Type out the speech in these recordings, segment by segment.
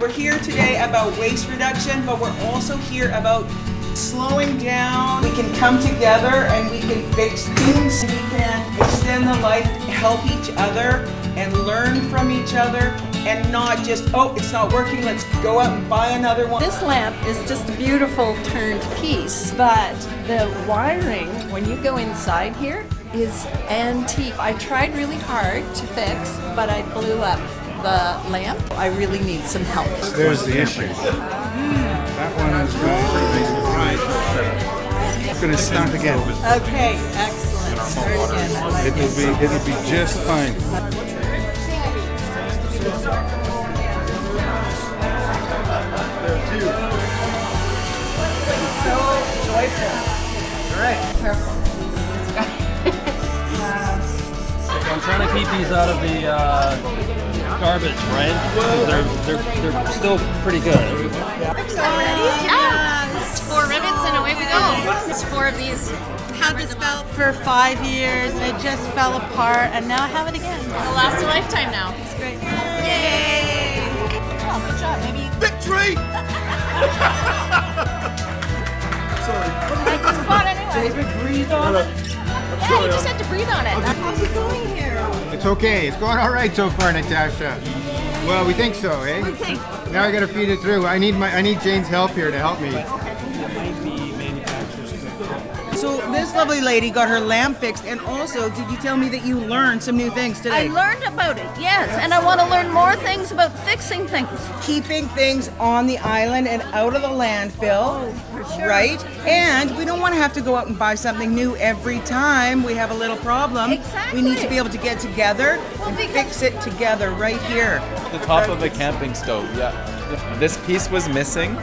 We're here today about waste reduction, but we're also here about slowing down. We can come together and we can fix things. We can extend the life, help each other and learn from each other, and not just, oh, it's not working, let's go out and buy another one. This lamp is just a beautiful turned piece, but the wiring, when you go inside here, is antique. I tried really hard to fix, but I blew up the lamp. I really need some help. There's the issue. That one is going to start again. Okay, excellent. Start again. I like It'll be just fine. So joyful. All right. Careful. I'm trying to keep these out of the garbage, right? They're still pretty good. Yeah, it's 4 rivets and away we go. It's 4 of these. Had this belt for 5 years and it just fell apart, and now I have it again. It'll last a lifetime now. It's great. Yay! Oh, good job. Maybe. Victory! I just bought anyway. David, breathe on it. Yeah, you just have to breathe on it. How's it going here? It's okay. It's going all right so far, Natasha. Well, we think so, eh? Okay. Now I gotta feed it through. I need Jane's help here to help me. So this lovely lady got her lamp fixed, and also, did you tell me that you learned some new things today? I learned about it, yes, and I want to learn more things about fixing things. Keeping things on the island and out of the landfill, right? And we don't want to have to go out and buy something new every time we have a little problem. Exactly. We need to be able to get together and fix it together right here. The top of a camping stove, yeah. This piece was missing,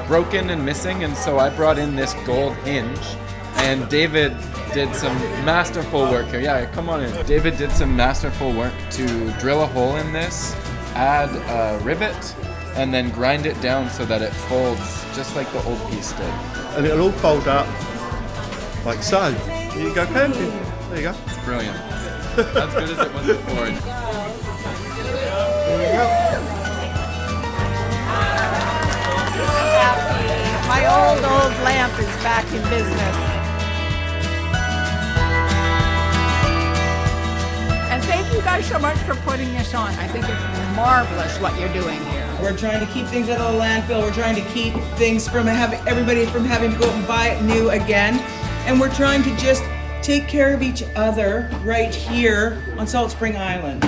broken and missing, and so I brought in this gold hinge, and David did some masterful work here. Yeah, come on in. David did some masterful work to drill a hole in this, add a rivet, and then grind it down so that it folds just like the old piece did. And it'll all fold up like so. You can go camping. There you go. It's brilliant. As good as it was before. There we go. My old lamp is back in business. And thank you guys so much for putting this on. I think it's marvelous what you're doing here. We're trying to keep things out of the landfill. We're trying to keep things from everybody from having to go out and buy it new again. And we're trying to just take care of each other right here on Salt Spring Island.